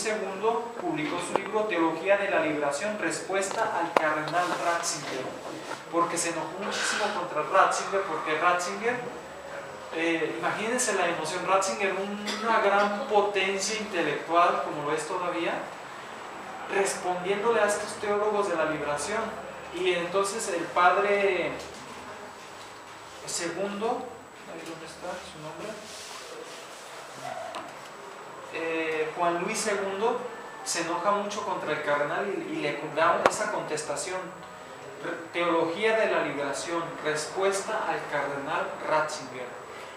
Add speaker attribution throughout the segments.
Speaker 1: Luis II publicó su libro Teología de la Liberación, respuesta al cardenal Ratzinger, porque se enojó muchísimo contra Ratzinger, porque Ratzinger, imagínense la emoción, Ratzinger, una gran potencia intelectual, como lo es todavía, respondiéndole a estos teólogos de la liberación. Y entonces el padre segundo, ¿dónde está su nombre? Juan Luis II se enoja mucho contra el cardenal y le da esa contestación: Teología de la Liberación, respuesta al cardenal Ratzinger.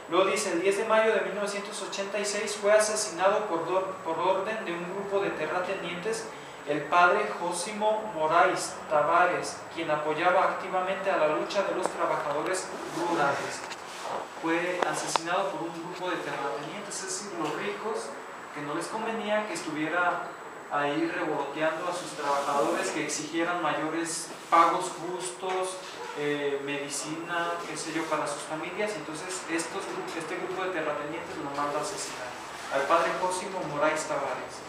Speaker 1: Luego dice: el 10 de mayo de 1986 fue asesinado por orden de un grupo de terratenientes el padre Jósimo Moraes Tavares, quien apoyaba activamente a la lucha de los trabajadores rurales. Fue asesinado por un grupo de terratenientes, es decir, los ricos, que no les convenía que estuviera ahí revoloteando a sus trabajadores, que exigieran mayores pagos justos, medicina, qué sé yo, para sus familias. Entonces este grupo de terratenientes lo manda a asesinar al padre Jósimo Moraes Tavares.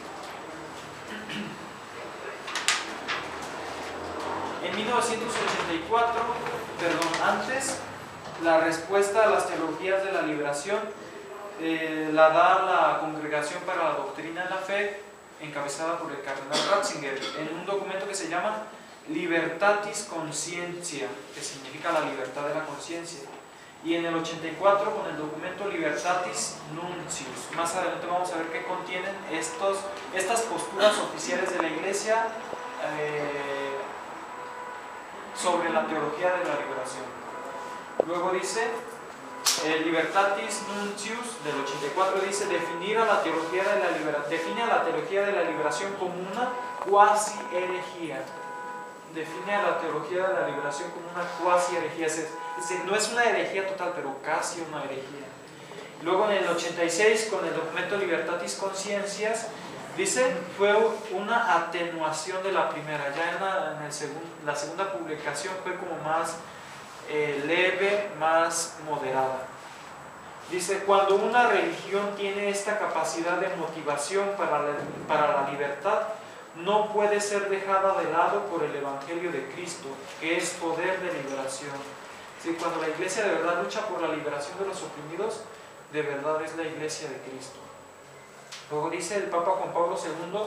Speaker 1: En 1984, antes, la respuesta a las teologías de la liberación la da la Congregación para la Doctrina de la Fe, encabezada por el cardenal Ratzinger, en un documento que se llama Libertatis Conscientia, que significa la libertad de la conciencia. Y en el 84 con el documento Libertatis Nuncius. Más adelante vamos a ver qué contienen estas posturas oficiales de la Iglesia sobre la teología de la liberación. Luego dice, Libertatis Nuncius del 84 dice: define a la teología de la liberación como una cuasi herejía. Define a la teología de la liberación como una cuasi herejía. Es decir, no es una herejía total, pero casi una herejía. Luego en el 86 con el documento Libertatis Conscientias dice: fue una atenuación de la primera. Ya en la segunda publicación fue como más leve, más moderada. Dice: cuando una religión tiene esta capacidad de motivación para la libertad, no puede ser dejada de lado por el Evangelio de Cristo, que es poder de liberación. ¿Sí? Cuando la Iglesia de verdad lucha por la liberación de los oprimidos, de verdad es la Iglesia de Cristo. Luego dice: el Papa Juan Pablo II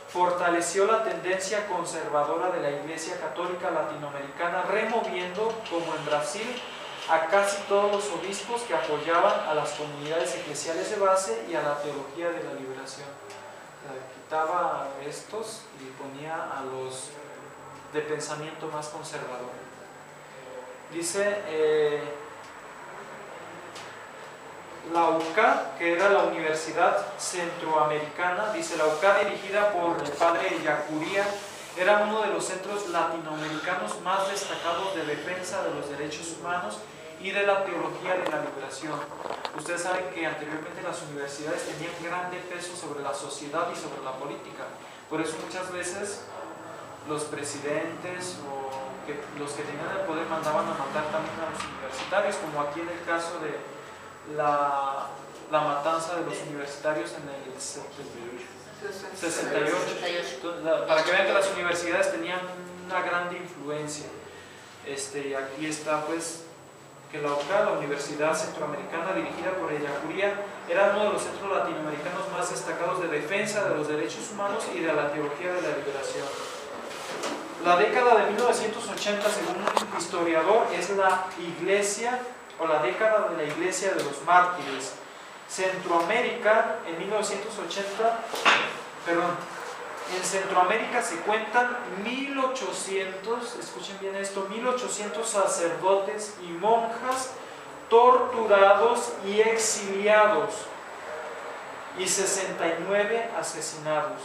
Speaker 1: fortaleció la tendencia conservadora de la Iglesia Católica Latinoamericana, removiendo, como en Brasil, a casi todos los obispos que apoyaban a las comunidades eclesiales de base y a la teología de la liberación. Quitaba a estos y ponía a los de pensamiento más conservador. Dice: la UCA, que era la Universidad Centroamericana, dice: la UCA, dirigida por el padre Yacuría, era uno de los centros latinoamericanos más destacados de defensa de los derechos humanos y de la teología de la liberación. Ustedes saben que anteriormente las universidades tenían grande peso sobre la sociedad y sobre la política. Por eso muchas veces los presidentes o los que tenían el poder mandaban a matar también a los universitarios, como aquí en el caso de la matanza de los universitarios en el 68. Para que vean que las universidades tenían una grande influencia. Aquí está pues que la UCA, la Universidad Centroamericana, dirigida por Yacuría, era uno de los centros latinoamericanos más destacados de defensa de los derechos humanos y de la teología de la liberación. La década de 1980, según un historiador, es la iglesia o la década de la iglesia de los mártires. Centroamérica, en 1980, en Centroamérica se cuentan 1800, escuchen bien esto, 1800 sacerdotes y monjas torturados y exiliados y 69 asesinados.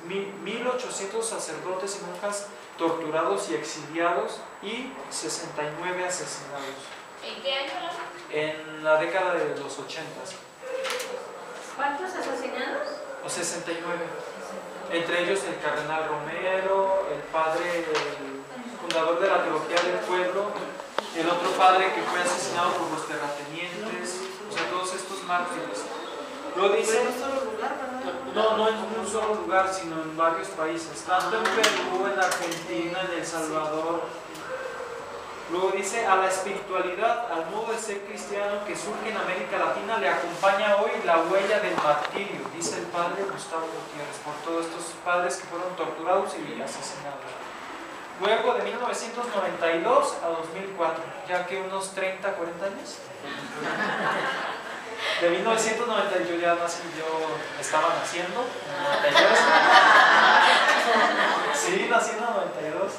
Speaker 1: 1800 sacerdotes y monjas torturados y exiliados y 69 asesinados.
Speaker 2: ¿En qué año?
Speaker 1: En la década de los 80.
Speaker 2: ¿Cuántos asesinados?
Speaker 1: 69. Entre ellos el cardenal Romero, el fundador de la teología del pueblo, el otro padre que fue asesinado por los terratenientes, o sea, todos estos mártires. Lo dice.
Speaker 3: No solo lugar, ¿verdad?
Speaker 1: No en un solo lugar, sino en varios países, tanto en Perú, en Argentina, en El Salvador. Luego dice, a la espiritualidad, al modo de ser cristiano que surge en América Latina, le acompaña hoy la huella del martirio, dice el padre Gustavo Gutiérrez, por todos estos padres que fueron torturados y asesinados. Luego, de 1992 a 2004, ya que unos 30, 40 años. De 1990 yo ya nací, yo estaba naciendo en el 92. Sí, nací en el 92.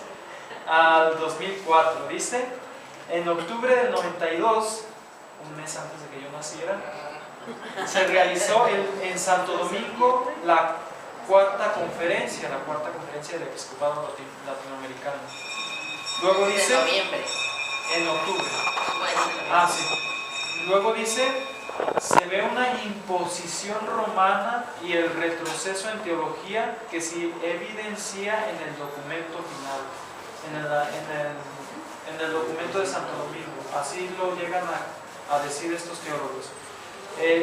Speaker 1: Al 2004, dice, en octubre del 92, un mes antes de que yo naciera, se realizó en Santo Domingo la cuarta conferencia del Episcopado Latinoamericano. Luego dice,
Speaker 2: de noviembre.
Speaker 1: En octubre.
Speaker 2: Bueno,
Speaker 1: Sí. Luego dice, se ve una imposición romana y el retroceso en teología que se evidencia en el documento final. En el documento de Santo Domingo, así lo llegan a decir estos teólogos.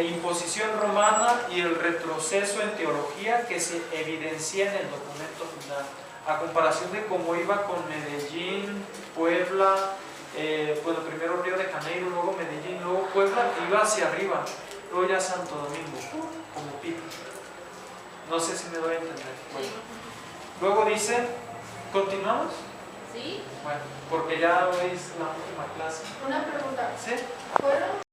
Speaker 1: Imposición romana y el retroceso en teología que se evidencia en el documento final, a comparación de cómo iba con Medellín, Puebla, bueno, primero Río de Janeiro, luego Medellín, luego Puebla, iba hacia arriba, luego ya Santo Domingo, como pico. No sé si me doy a entender. Bueno. Luego dice, ¿continuamos?
Speaker 2: ¿sí?
Speaker 1: Bueno, porque ya hoy es la última clase.
Speaker 3: Una pregunta.
Speaker 1: ¿Sí?
Speaker 3: ¿Fueron